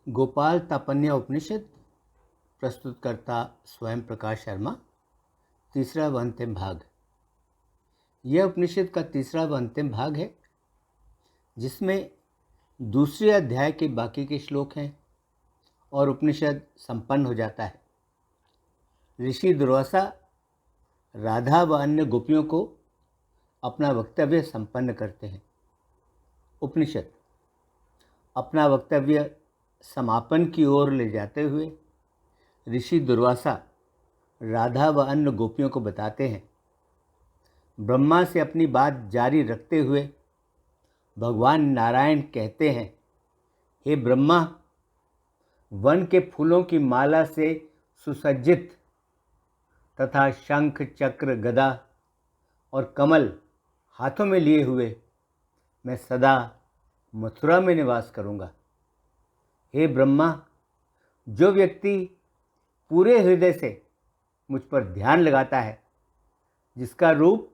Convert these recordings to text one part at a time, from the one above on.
गोपाल तापन्य उपनिषद प्रस्तुतकर्ता स्वयं प्रकाश शर्मा। तीसरा व अंतिम भाग। यह उपनिषद का तीसरा व अंतिम भाग है, जिसमें दूसरे अध्याय के बाकी के श्लोक हैं और उपनिषद संपन्न हो जाता है। ऋषि दुर्वासा राधा व अन्य गोपियों को अपना वक्तव्य संपन्न करते हैं। उपनिषद अपना वक्तव्य समापन की ओर ले जाते हुए ऋषि दुर्वासा राधा व अन्य गोपियों को बताते हैं। ब्रह्मा से अपनी बात जारी रखते हुए भगवान नारायण कहते हैं, हे ब्रह्मा, वन के फूलों की माला से सुसज्जित तथा शंख चक्र गदा और कमल हाथों में लिए हुए मैं सदा मथुरा में निवास करूंगा। हे ब्रह्मा, जो व्यक्ति पूरे हृदय से मुझ पर ध्यान लगाता है, जिसका रूप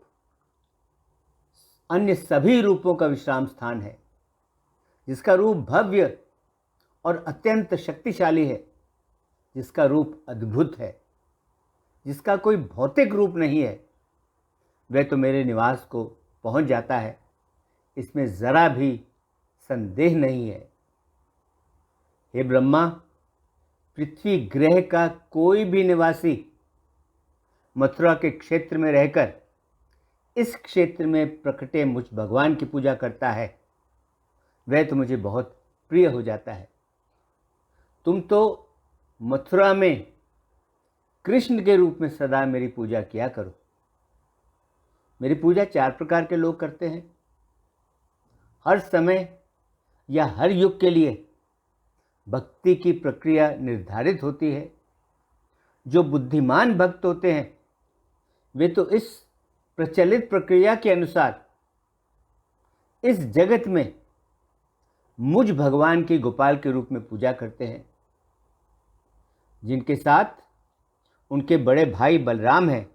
अन्य सभी रूपों का विश्राम स्थान है, जिसका रूप भव्य और अत्यंत शक्तिशाली है, जिसका रूप अद्भुत है, जिसका कोई भौतिक रूप नहीं है, वह तो मेरे निवास को पहुंच जाता है, इसमें ज़रा भी संदेह नहीं है। हे ब्रह्मा, पृथ्वी ग्रह का कोई भी निवासी मथुरा के क्षेत्र में रहकर इस क्षेत्र में प्रकटे मुझ भगवान की पूजा करता है, वह तो मुझे बहुत प्रिय हो जाता है। तुम तो मथुरा में कृष्ण के रूप में सदा मेरी पूजा किया करो। मेरी पूजा 4 प्रकार के लोग करते हैं। हर समय या हर युग के लिए भक्ति की प्रक्रिया निर्धारित होती है। जो बुद्धिमान भक्त होते हैं, वे तो इस प्रचलित प्रक्रिया के अनुसार इस जगत में मुझ भगवान की गोपाल के रूप में पूजा करते हैं, जिनके साथ उनके बड़े भाई बलराम हैं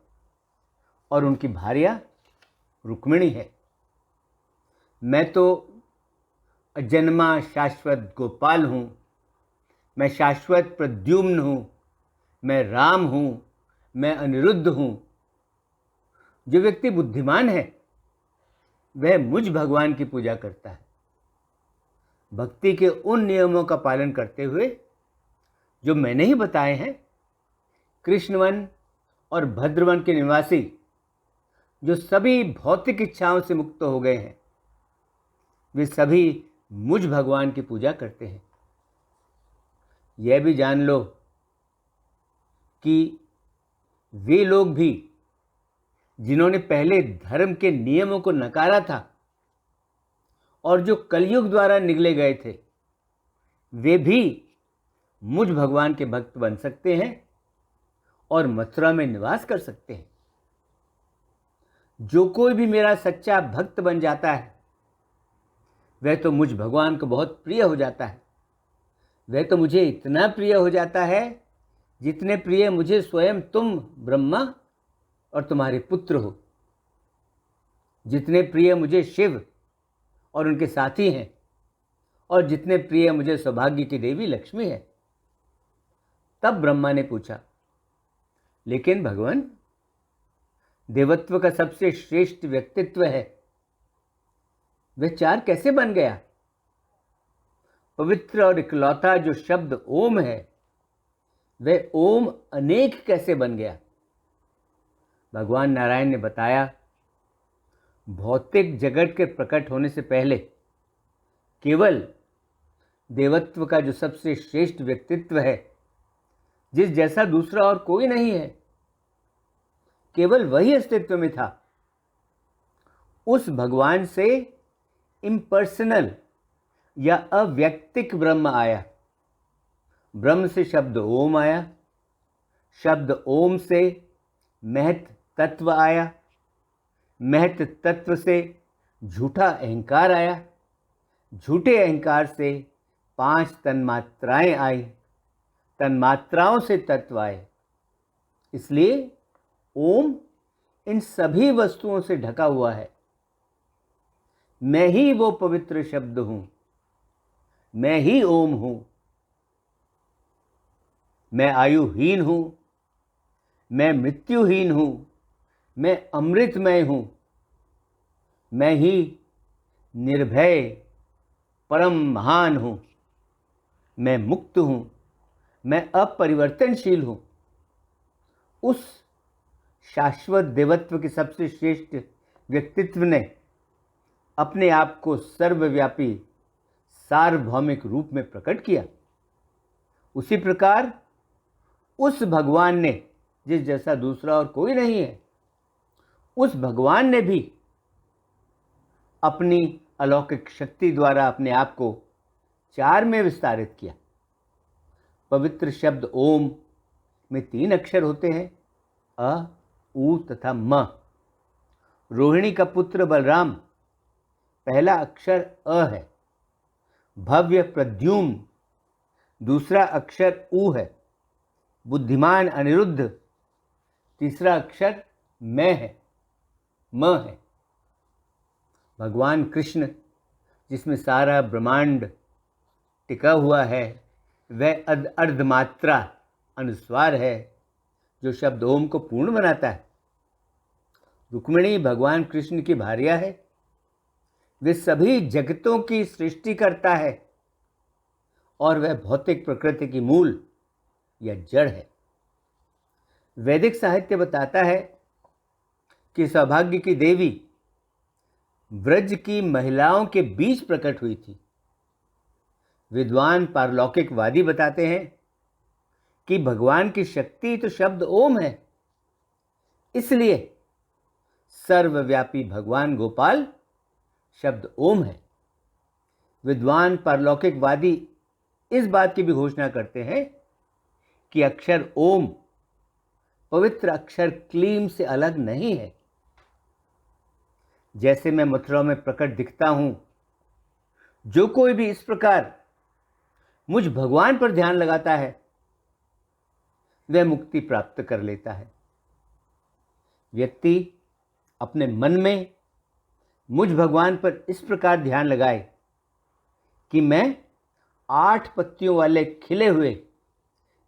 और उनकी भार्या रुक्मिणी है। मैं तो अजन्मा शाश्वत गोपाल हूँ, मैं शाश्वत प्रद्युम्न हूँ, मैं राम हूँ, मैं अनिरुद्ध हूँ। जो व्यक्ति बुद्धिमान है, वह मुझ भगवान की पूजा करता है, भक्ति के उन नियमों का पालन करते हुए जो मैंने ही बताए हैं। कृष्णवन और भद्रवन के निवासी जो सभी भौतिक इच्छाओं से मुक्त हो गए हैं, वे सभी मुझ भगवान की पूजा करते हैं। यह भी जान लो कि वे लोग भी जिन्होंने पहले धर्म के नियमों को नकारा था और जो कलयुग द्वारा निगले गए थे, वे भी मुझ भगवान के भक्त बन सकते हैं और मथुरा में निवास कर सकते हैं। जो कोई भी मेरा सच्चा भक्त बन जाता है, वह तो मुझ भगवान को बहुत प्रिय हो जाता है। वह तो मुझे इतना प्रिय हो जाता है जितने प्रिय मुझे स्वयं तुम ब्रह्मा और तुम्हारे पुत्र हो, जितने प्रिय मुझे शिव और उनके साथी हैं, और जितने प्रिय मुझे सौभाग्य की देवी लक्ष्मी है। तब ब्रह्मा ने पूछा, लेकिन भगवान, देवत्व का सबसे श्रेष्ठ व्यक्तित्व है, वह 4 कैसे बन गया? पवित्र और इकलौता जो शब्द ओम है, वह ओम अनेक कैसे बन गया? भगवान नारायण ने बताया, भौतिक जगत के प्रकट होने से पहले केवल देवत्व का जो सबसे श्रेष्ठ व्यक्तित्व है, जिस जैसा दूसरा और कोई नहीं है, केवल वही अस्तित्व में था। उस भगवान से इम्पर्सनल या अव्यक्तिक ब्रह्म आया। ब्रह्म से शब्द ओम आया, शब्द ओम से महत तत्व आया, महत तत्व से झूठा अहंकार आया, झूठे अहंकार से 5 तन्मात्राएं आई, तन्मात्राओं से तत्व आए। इसलिए ओम इन सभी वस्तुओं से ढका हुआ है। मैं ही वो पवित्र शब्द हूँ, मैं ही ओम हूँ। मैं आयुहीन हूँ, मैं मृत्युहीन हूँ, मैं अमृतमय हूँ, मैं ही निर्भय परम महान हूँ, मैं मुक्त हूँ, मैं अपरिवर्तनशील हूँ। उस शाश्वत देवत्व के सबसे श्रेष्ठ व्यक्तित्व ने अपने आप को सर्वव्यापी सार्वभौमिक रूप में प्रकट किया। उसी प्रकार उस भगवान ने, जिस जैसा दूसरा और कोई नहीं है, उस भगवान ने भी अपनी अलौकिक शक्ति द्वारा अपने आप को 4 में विस्तारित किया। पवित्र शब्द ओम में 3 अक्षर होते हैं, अ, उ तथा म। रोहिणी का पुत्र बलराम, पहला अक्षर अ है। भव्य प्रद्युम्न, दूसरा अक्षर उ है। बुद्धिमान अनिरुद्ध, तीसरा अक्षर मैं है, म है। भगवान कृष्ण, जिसमें सारा ब्रह्मांड टिका हुआ है, वह अर्धमात्रा अनुस्वार है, जो शब्द ओम को पूर्ण बनाता है। रुक्मिणी भगवान कृष्ण की भार्या है। वे सभी जगतों की सृष्टि करता है और वह भौतिक प्रकृति की मूल या जड़ है। वैदिक साहित्य बताता है कि सौभाग्य की देवी ब्रज की महिलाओं के बीच प्रकट हुई थी। विद्वान पारलौकिकवादी बताते हैं कि भगवान की शक्ति तो शब्द ओम है, इसलिए सर्वव्यापी भगवान गोपाल शब्द ओम है। विद्वान पारलौकिकवादी इस बात की भी घोषणा करते हैं कि अक्षर ओम पवित्र अक्षर क्लीम से अलग नहीं है। जैसे मैं मथुरा में प्रकट दिखता हूं, जो कोई भी इस प्रकार मुझ भगवान पर ध्यान लगाता है, वह मुक्ति प्राप्त कर लेता है। व्यक्ति अपने मन में मुझ भगवान पर इस प्रकार ध्यान लगाए कि मैं 8 पत्तियों वाले खिले हुए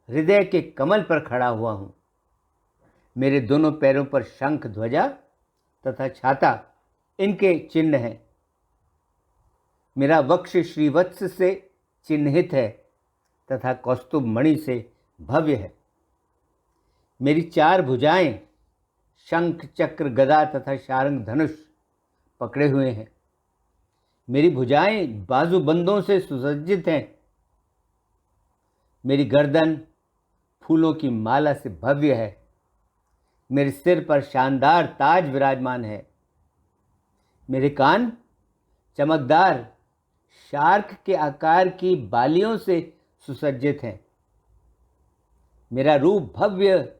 हृदय के कमल पर खड़ा हुआ हूं। मेरे दोनों पैरों पर शंख, ध्वजा तथा छाता इनके चिन्ह हैं। मेरा वक्ष श्रीवत्स से चिन्हित है तथा कौस्तुभ मणि से भव्य है। मेरी 4 भुजाएं शंख, चक्र, गदा तथा शारंग धनुष पकड़े हुए हैं। मेरी भुजाएं बाजूबंदों से सुसज्जित हैं। मेरी गर्दन फूलों की माला से भव्य है। मेरे सिर पर शानदार ताज विराजमान है। मेरे कान चमकदार शार्क के आकार की बालियों से सुसज्जित हैं। मेरा रूप भव्य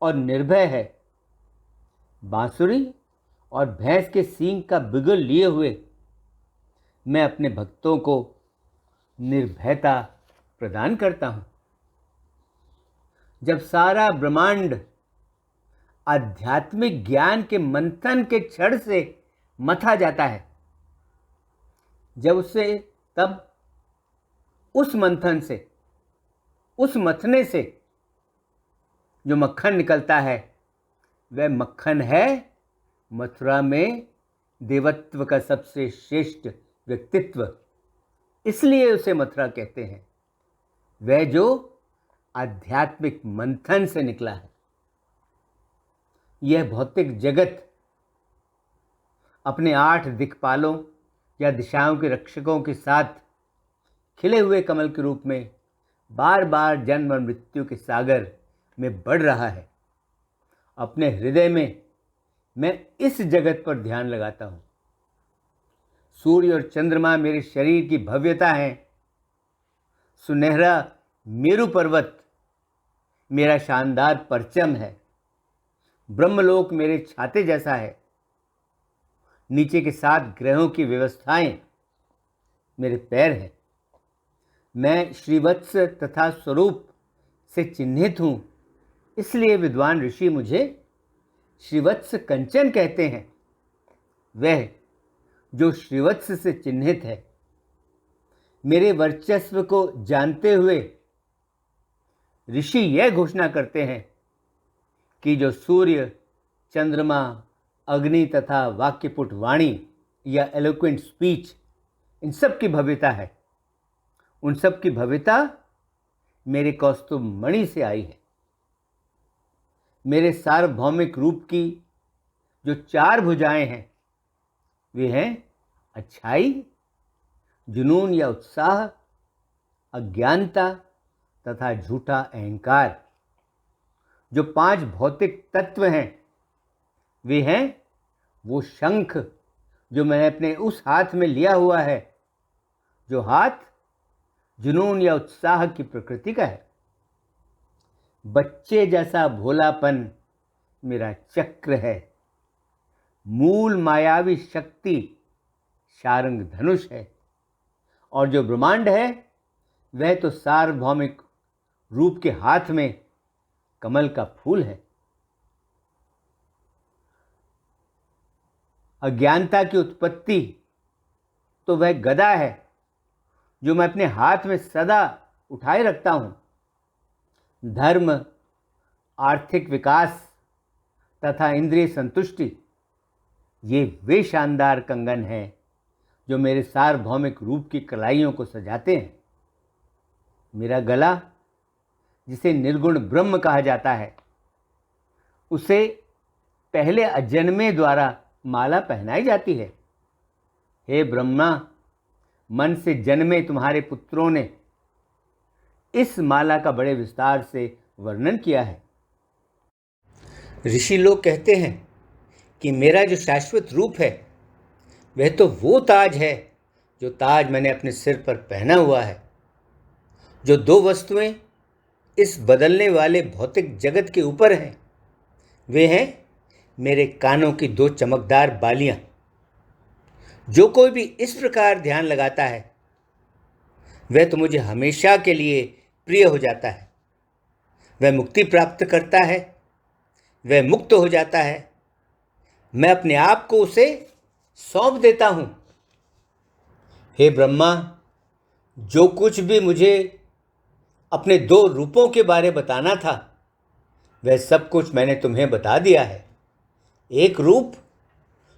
और निर्भय है। बांसुरी और भैंस के सींग का बिगुल लिए हुए मैं अपने भक्तों को निर्भयता प्रदान करता हूं। जब सारा ब्रह्मांड आध्यात्मिक ज्ञान के मंथन के क्षण से मथा जाता है, तब उस मंथन से, उस मथने से जो मक्खन निकलता है, वह मक्खन है मथुरा में देवत्व का सबसे श्रेष्ठ व्यक्तित्व। इसलिए उसे मथुरा कहते हैं, वह जो आध्यात्मिक मंथन से निकला है। यह भौतिक जगत अपने 8 दिक्पालों या दिशाओं के रक्षकों के साथ खिले हुए कमल के रूप में बार बार जन्म और मृत्यु के सागर में बढ़ रहा है। अपने हृदय में मैं इस जगत पर ध्यान लगाता हूं। सूर्य और चंद्रमा मेरे शरीर की भव्यता हैं। सुनहरा मेरु पर्वत मेरा शानदार परचम है। ब्रह्मलोक मेरे छाते जैसा है। नीचे के 7 ग्रहों की व्यवस्थाएं मेरे पैर हैं। मैं श्रीवत्स तथा स्वरूप से चिन्हित हूं, इसलिए विद्वान ऋषि मुझे श्रीवत्स कंचन कहते हैं। वह जो श्रीवत्स से चिन्हित है, मेरे वर्चस्व को जानते हुए ऋषि यह घोषणा करते हैं कि जो सूर्य, चंद्रमा, अग्नि तथा वाक्यपुट वाणी या एलोक्वेंट स्पीच, इन सब की भव्यता है, उन सब की भव्यता मेरे कौस्तुभ मणि से आई है। मेरे सार्वभौमिक रूप की जो 4 भुजाएं हैं वे हैं अच्छाई, जुनून या उत्साह, अज्ञानता तथा झूठा अहंकार। जो 5 भौतिक तत्व हैं वे हैं वो शंख जो मैंने अपने उस हाथ में लिया हुआ है, जो हाथ जुनून या उत्साह की प्रकृति का है। बच्चे जैसा भोलापन मेरा चक्र है। मूल मायावी शक्ति शारंग धनुष है। और जो ब्रह्मांड है वह तो सार्वभौमिक रूप के हाथ में कमल का फूल है। अज्ञानता की उत्पत्ति तो वह गदा है जो मैं अपने हाथ में सदा उठाए रखता हूं। धर्म, आर्थिक विकास तथा इंद्रिय संतुष्टि, ये वे शानदार कंगन हैं जो मेरे सार्वभौमिक रूप की कलाइयों को सजाते हैं। मेरा गला, जिसे निर्गुण ब्रह्म कहा जाता है, उसे पहले अजन्मे द्वारा माला पहनाई जाती है। हे ब्रह्मा, मन से जन्मे तुम्हारे पुत्रों ने इस माला का बड़े विस्तार से वर्णन किया है। ऋषि लोग कहते हैं कि मेरा जो शाश्वत रूप है वह तो वो ताज है जो ताज मैंने अपने सिर पर पहना हुआ है। जो 2 वस्तुएं इस बदलने वाले भौतिक जगत के ऊपर हैं वे हैं मेरे कानों की 2 चमकदार बालियां। जो कोई भी इस प्रकार ध्यान लगाता है वह तो मुझे हमेशा के लिए प्रिय हो जाता है। वह मुक्ति प्राप्त करता है, वह मुक्त हो जाता है। मैं अपने आप को उसे सौंप देता हूं। हे ब्रह्मा, जो कुछ भी मुझे अपने 2 रूपों के बारे बताना था वह सब कुछ मैंने तुम्हें बता दिया है। एक रूप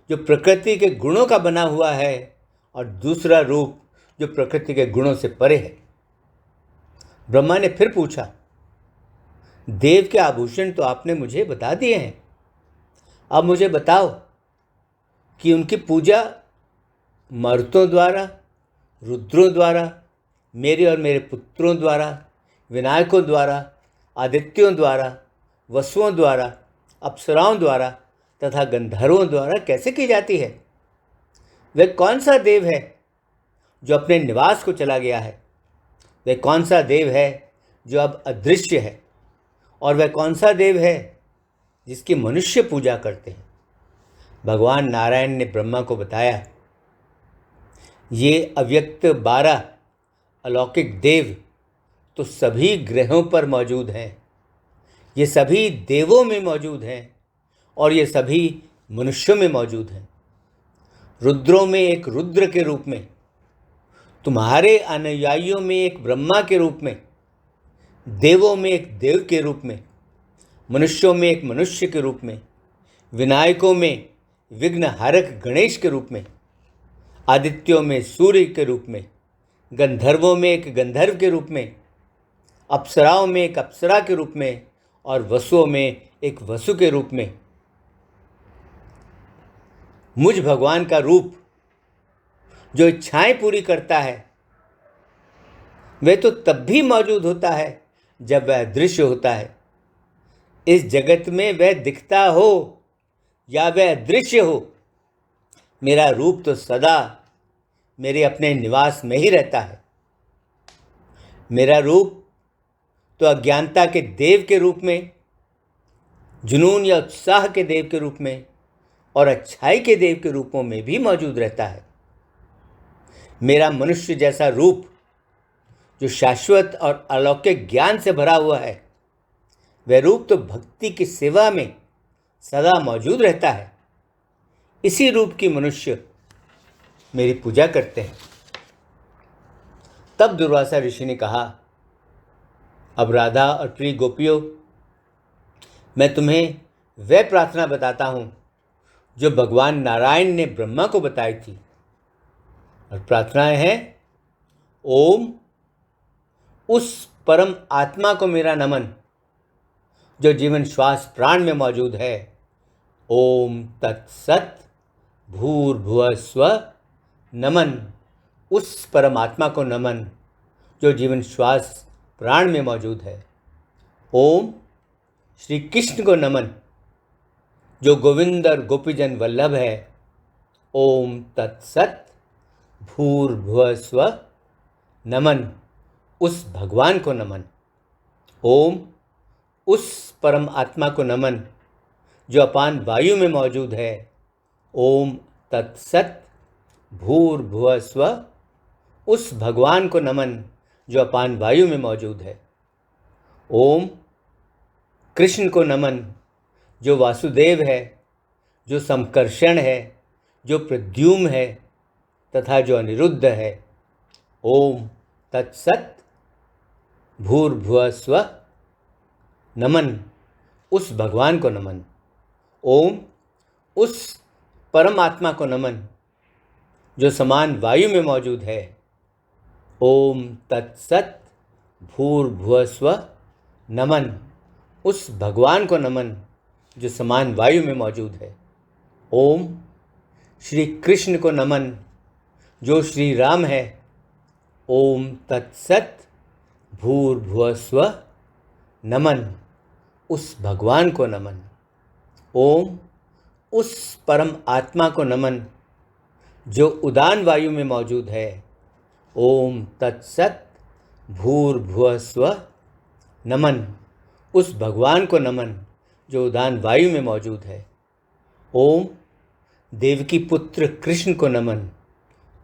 जो प्रकृति के गुणों का बना हुआ है और दूसरा रूप जो प्रकृति के गुणों से परे है। ब्रह्मा ने फिर पूछा, देव के आभूषण तो आपने मुझे बता दिए हैं, अब मुझे बताओ कि उनकी पूजा मरुतों द्वारा, रुद्रों द्वारा, मेरे और मेरे पुत्रों द्वारा, विनायकों द्वारा, आदित्यों द्वारा, वसुओं द्वारा, अप्सराओं द्वारा तथा गंधर्वों द्वारा कैसे की जाती है। वह कौन सा देव है जो अपने निवास को चला गया है? वह कौन सा देव है जो अब अदृश्य है? और वह कौन सा देव है जिसकी मनुष्य पूजा करते हैं? भगवान नारायण ने ब्रह्मा को बताया, ये अव्यक्त 12 अलौकिक देव तो सभी ग्रहों पर मौजूद हैं। ये सभी देवों में मौजूद हैं और ये सभी मनुष्यों में मौजूद हैं। रुद्रों में एक रुद्र के रूप में, तुम्हारे अनुयायियों में एक ब्रह्मा के रूप में, देवों में एक देव के रूप में, मनुष्यों में एक मनुष्य के रूप में, विनायकों में विघ्नहारक गणेश के रूप में, आदित्यों में सूर्य के रूप में, गंधर्वों में एक गंधर्व के रूप में, अप्सराओं में एक अप्सरा के रूप में और वसुओं में एक वसु के रूप में। मुझ भगवान का रूप जो इच्छाएं पूरी करता है वह तो तब भी मौजूद होता है जब वह दृश्य होता है। इस जगत में वह दिखता हो या वह दृश्य हो, मेरा रूप तो सदा मेरे अपने निवास में ही रहता है। मेरा रूप तो अज्ञानता के देव के रूप में, जुनून या उत्साह के देव के रूप में और अच्छाई के देव के रूपों में भी मौजूद रहता है। मेरा मनुष्य जैसा रूप जो शाश्वत और अलौकिक ज्ञान से भरा हुआ है, वह रूप तो भक्ति की सेवा में सदा मौजूद रहता है। इसी रूप की मनुष्य मेरी पूजा करते हैं। तब दुर्वासा ऋषि ने कहा, अब राधा और प्रिय गोपियों, मैं तुम्हें वह प्रार्थना बताता हूँ जो भगवान नारायण ने ब्रह्मा को बताई थी। और प्रार्थनाएं हैं: ओम उस परम आत्मा को मेरा नमन जो जीवन श्वास प्राण में मौजूद है। ओम तत्सत भूर्भुवः स्वः नमन उस परमात्मा को नमन जो जीवन श्वास प्राण में मौजूद है। ओम श्री कृष्ण को नमन जो गोविंद और गोपीजन वल्लभ है। ओम तत्सत भूर्भुवः स्वः नमन उस भगवान को नमन। ओम उस परम आत्मा को नमन जो अपान वायु में मौजूद है। ओम तत्सत भूर्भुवः स्वः उस भगवान को नमन जो अपान वायु में मौजूद है। ओम कृष्ण को नमन जो वासुदेव है, जो संकर्षण है, जो प्रद्युम्न है तथा जो अनिरुद्ध है। ओम तत्सत भूर्भुवः स्वः नमन उस भगवान को नमन। ओम उस परमात्मा को नमन जो समान वायु में मौजूद है। ओम तत्सत भूर्भुवः स्वः नमन उस भगवान को नमन जो समान वायु में मौजूद है। ओम श्री कृष्ण को नमन जो श्री राम है। ओम तत्सत भूर्भुवः स्वः नमन उस भगवान को नमन। ओम उस परम आत्मा को नमन जो उदान वायु में मौजूद है। ओम तत्सत भूर्भुवः स्वः नमन उस भगवान को नमन जो उदान वायु में मौजूद है। ओम देवकी पुत्र कृष्ण को नमन।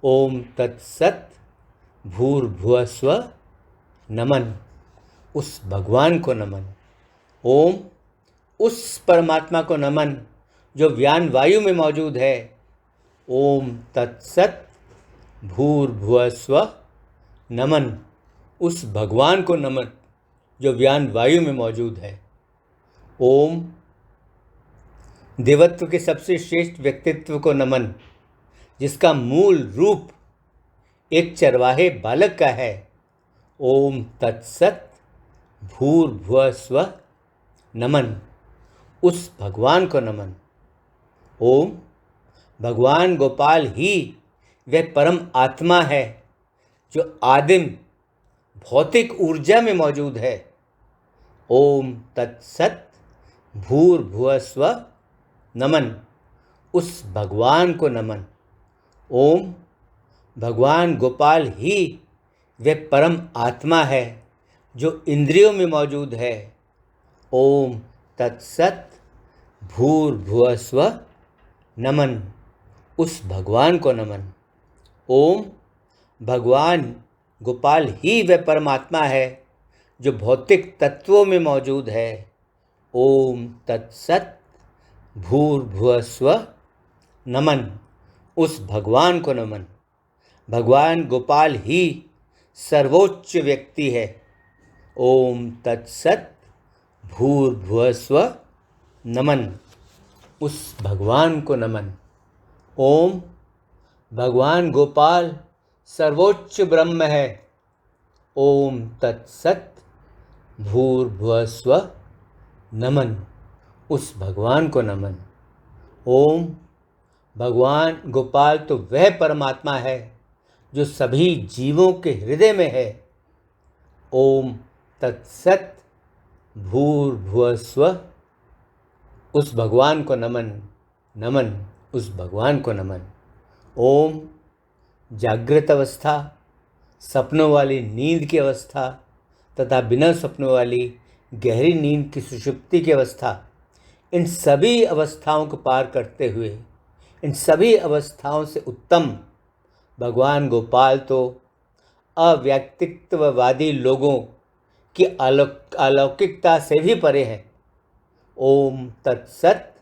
ओम तत्सत भूर्भुवः स्वः नमन उस भगवान को नमन। ओम उस परमात्मा को नमन जो व्यान वायु में मौजूद है। ओम तत्सत भूर्भुवः स्वः नमन उस भगवान को नमन जो व्यान वायु में मौजूद है। ओम देवत्व के सबसे श्रेष्ठ व्यक्तित्व को नमन जिसका मूल रूप एक चरवाहे बालक का है। ओम तत्सत भूर्भुवः स्वः नमन उस भगवान को नमन। ओम भगवान गोपाल ही वह परम आत्मा है जो आदिम भौतिक ऊर्जा में मौजूद है। ओम तत्सत भूर्भुवः स्वः नमन उस भगवान को नमन। ओम भगवान गोपाल ही वह परम आत्मा है जो इंद्रियों में मौजूद है। ओम तत्सत भूर्भुवः स्वः नमन उस भगवान को नमन। ओम भगवान गोपाल ही वह परमात्मा है जो भौतिक तत्वों में मौजूद है। ओम तत्सत भूर्भुवः स्वः नमन उस भगवान को नमन। भगवान गोपाल ही सर्वोच्च व्यक्ति है। ओम तत्सत भूर्भुवः स्वः नमन उस भगवान को नमन। ओम भगवान गोपाल सर्वोच्च ब्रह्म है। ओम तत्सत भूर्भुवः स्वः नमन उस भगवान को नमन। ओम भगवान गोपाल तो वह परमात्मा है जो सभी जीवों के हृदय में है। ओम तत्सत भूर्भुवः स्वः उस भगवान को नमन। नमन उस भगवान को नमन। ओम जागृत अवस्था, सपनों वाली नींद की अवस्था तथा बिना सपनों वाली गहरी नींद की सुषुप्ति की अवस्था, इन सभी अवस्थाओं को पार करते हुए, इन सभी अवस्थाओं से उत्तम भगवान गोपाल तो अव्यक्तित्ववादी लोगों की अलौकिकता से भी परे हैं। ओम तत्सत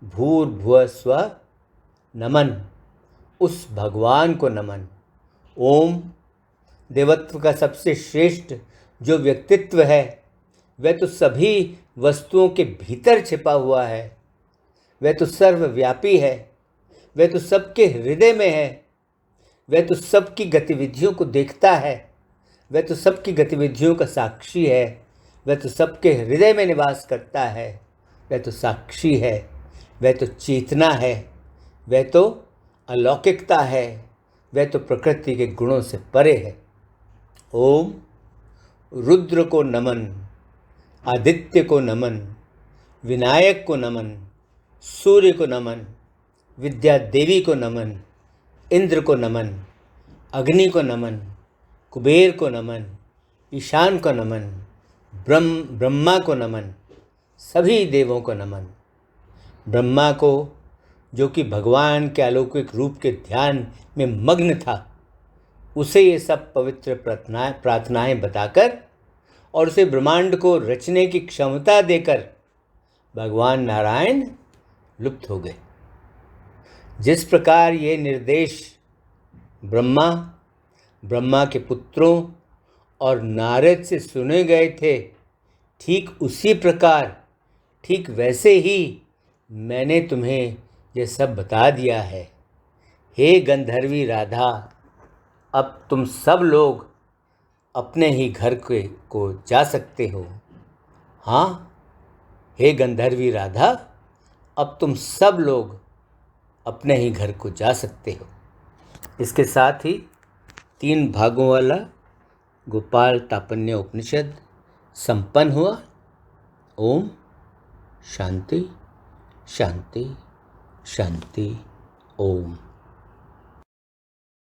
भूर्भुवः स्वः नमन उस भगवान को नमन। ओम देवत्व का सबसे श्रेष्ठ जो व्यक्तित्व है वह तो सभी वस्तुओं के भीतर छिपा हुआ है, वह तो सर्वव्यापी है, वह तो सबके हृदय में है, वह तो सबकी गतिविधियों को देखता है, वह तो सबकी गतिविधियों का साक्षी है, वह तो सबके हृदय में निवास करता है, वह तो साक्षी है, वह तो चेतना है, वह तो अलौकिकता है, वह तो प्रकृति के गुणों से परे है। ओम रुद्र को नमन, आदित्य को नमन, विनायक को नमन, सूर्य को नमन, विद्या देवी को नमन, इंद्र को नमन, अग्नि को नमन, कुबेर को नमन, ईशान को नमन, ब्रह्मा को नमन, सभी देवों को नमन। ब्रह्मा को, जो कि भगवान के अलौकिक रूप के ध्यान में मग्न था, उसे ये सब पवित्र प्रार्थनाएं बताकर और उसे ब्रह्मांड को रचने की क्षमता देकर भगवान नारायण लुप्त हो गए। जिस प्रकार ये निर्देश ब्रह्मा के पुत्रों और नारद से सुने गए थे, ठीक उसी प्रकार, ठीक वैसे ही मैंने तुम्हें ये सब बता दिया है। हे गंधर्वी राधा, अब तुम सब लोग अपने ही घर को जा सकते हो। हाँ, हे गंधर्वी राधा, अब तुम सब लोग अपने ही घर को जा सकते हो। इसके साथ ही 3 भागों वाला गोपाल तापन्य उपनिषद संपन्न हुआ। ओम शांति शांति शांति। ओम।